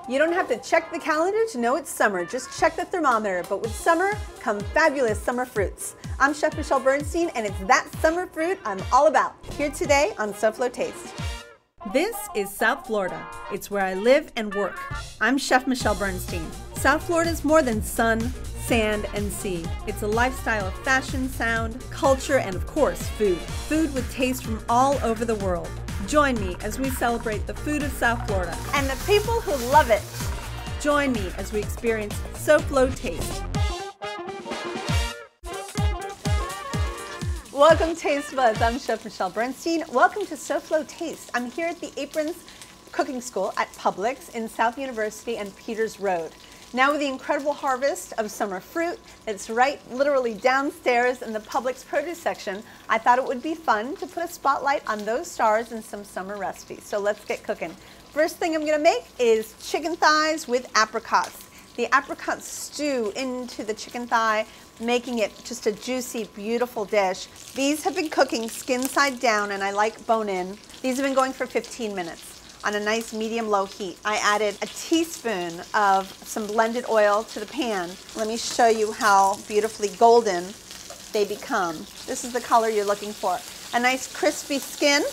You don't have to check the calendar to know it's summer, just check the thermometer. But with summer come fabulous summer fruits. I'm Chef Michelle Bernstein, and it's that summer fruit I'm all about. Here today on SoFlo Taste. This is South Florida. It's where I live and work. I'm Chef Michelle Bernstein. South Florida is more than sun, sand, and sea. It's a lifestyle of fashion, sound, culture, and of course, food. Food with taste from all over the world. Join me as we celebrate the food of South Florida and the people who love it. Join me as we experience SoFlo Taste. Welcome Taste Buds, I'm Chef Michelle Bernstein. Welcome to SoFlo Taste. I'm here at the Aprons Cooking School at Publix in South University and Peters Road. Now with the incredible harvest of summer fruit that's right literally downstairs in the Publix produce section, I thought it would be fun to put a spotlight on those stars and some summer recipes. So let's get cooking. First thing I'm gonna make is chicken thighs with apricots. The apricots stew into the chicken thigh, making it just a juicy, beautiful dish. These have been cooking skin side down, and I like bone in. These have been going for 15 minutes. On a nice medium-low heat. I added a teaspoon of some blended oil to the pan. Let me show you how beautifully golden they become. This is the color you're looking for. A nice crispy skin.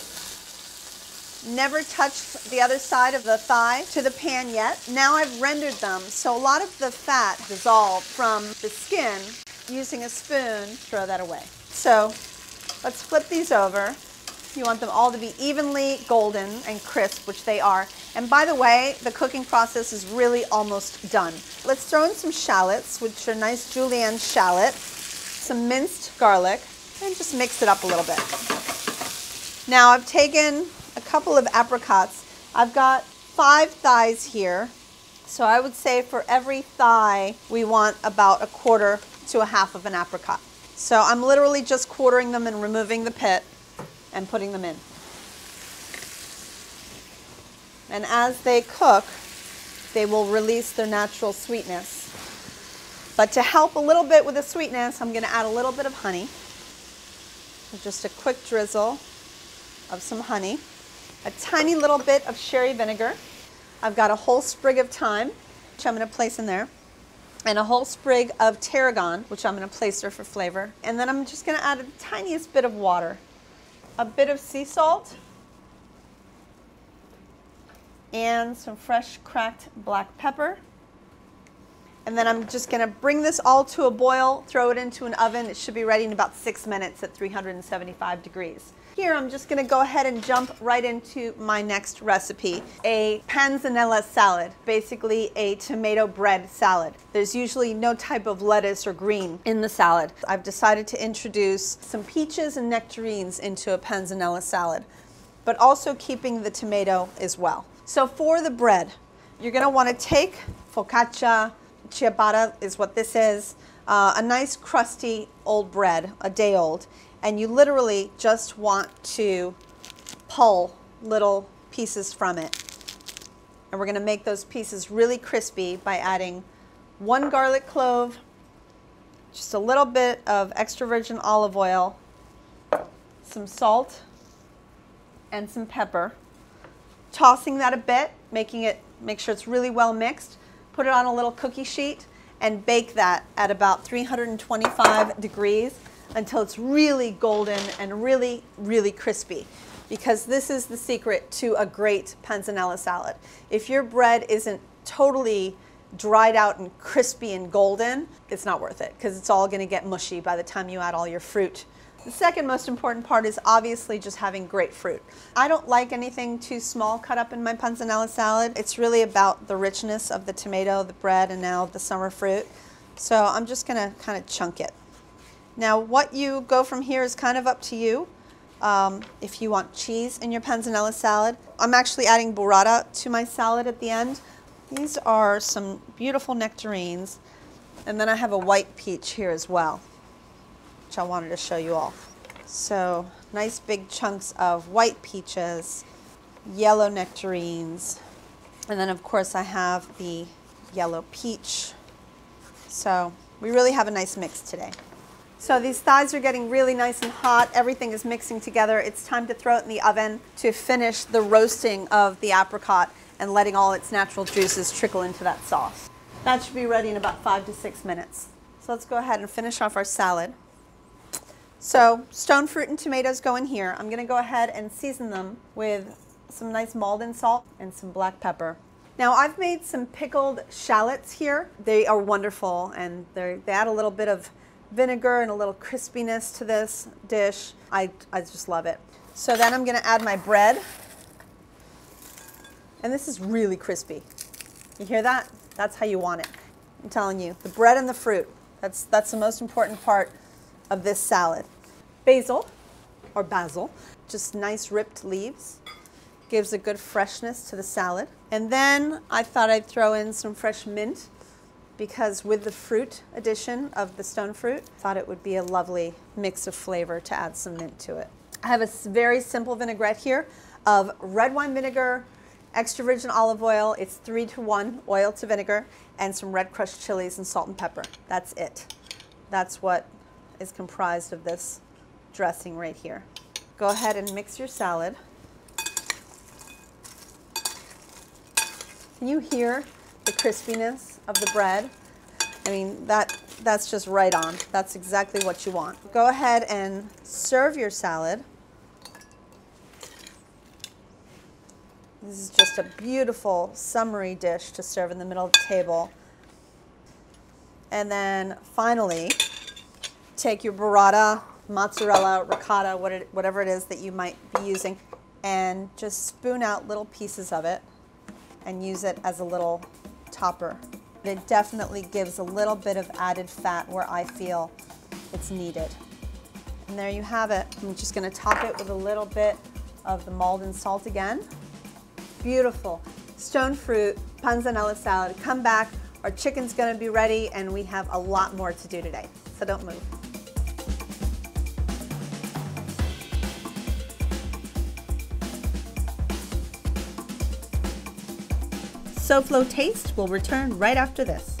Never touched the other side of the thigh to the pan yet. Now I've rendered them, so a lot of the fat dissolved from the skin. Using a spoon, throw that away. So let's flip these over. You want them all to be evenly golden and crisp, which they are. And by the way, the cooking process is really almost done. Let's throw in some shallots, which are nice julienne shallot, some minced garlic, and just mix it up a little bit. Now I've taken a couple of apricots. I've got 5 thighs here. So I would say for every thigh, we want about 1/4 to 1/2 of an apricot. So I'm literally just quartering them and removing the pit and putting them in. And as they cook, they will release their natural sweetness. But to help a little bit with the sweetness, I'm gonna add a little bit of honey. Just a quick drizzle of some honey. A tiny little bit of sherry vinegar. I've got a whole sprig of thyme, which I'm gonna place in there. And a whole sprig of tarragon, which I'm gonna place there for flavor. And then I'm just gonna add the tiniest bit of water. A bit of sea salt, and some fresh cracked black pepper. And then I'm just gonna bring this all to a boil, throw it into an oven. It should be ready in about 6 minutes at 375 degrees. Here I'm just gonna go ahead and jump right into my next recipe, a Panzanella salad, basically a tomato bread salad. There's usually no type of lettuce or green in the salad. I've decided to introduce some peaches and nectarines into a Panzanella salad, but also keeping the tomato as well. So for the bread, you're gonna wanna take focaccia, ciabatta is what this is, a nice crusty old bread, a day old, and you literally just want to pull little pieces from it. And we're gonna make those pieces really crispy by adding 1 garlic clove, just a little bit of extra virgin olive oil, some salt, and some pepper. Tossing that a bit, make sure it's really well mixed. Put it on a little cookie sheet and bake that at about 325 degrees until it's really golden and really, really crispy. Because this is the secret to a great Panzanella salad. If your bread isn't totally dried out and crispy and golden, it's not worth it because it's all gonna get mushy by the time you add all your fruit. The second most important part is obviously just having great fruit. I don't like anything too small cut up in my Panzanella salad. It's really about the richness of the tomato, the bread, and now the summer fruit. So I'm just gonna kind of chunk it. Now what you go from here is kind of up to you. If you want cheese in your Panzanella salad. I'm actually adding burrata to my salad at the end. These are some beautiful nectarines. And then I have a white peach here as well, which I wanted to show you all. So nice big chunks of white peaches, yellow nectarines, and then of course I have the yellow peach. So we really have a nice mix today. So these thighs are getting really nice and hot. Everything is mixing together. It's time to throw it in the oven to finish the roasting of the apricot and letting all its natural juices trickle into that sauce. That should be ready in about 5 to 6 minutes. So let's go ahead and finish off our salad. So stone fruit and tomatoes go in here. I'm going to go ahead and season them with some nice Maldon salt and some black pepper. Now I've made some pickled shallots here. They are wonderful, and they add a little bit of vinegar and a little crispiness to this dish. I just love it. So then I'm going to add my bread. And this is really crispy. You hear that? That's how you want it. I'm telling you, the bread and the fruit, that's the most important part of this salad. Basil, or basil, just nice ripped leaves. Gives a good freshness to the salad. And then I thought I'd throw in some fresh mint, because with the fruit addition of the stone fruit, I thought it would be a lovely mix of flavor to add some mint to it. I have a very simple vinaigrette here of red wine vinegar, extra virgin olive oil. It's 3-to-1 oil to vinegar, and some red crushed chilies and salt and pepper. That's it. That's what is comprised of this dressing right here. Go ahead and mix your salad. Can you hear the crispiness of the bread? I mean, that's just right on. That's exactly what you want. Go ahead and serve your salad. This is just a beautiful summery dish to serve in the middle of the table. And then finally, take your burrata, mozzarella, ricotta, whatever it is that you might be using, and just spoon out little pieces of it and use it as a little topper. It definitely gives a little bit of added fat where I feel it's needed. And there you have it. I'm just going to top it with a little bit of the Maldon salt again. Beautiful stone fruit panzanella salad. Come back, our chicken's going to be ready, and we have a lot more to do today, so don't move. SoFlo Taste will return right after this.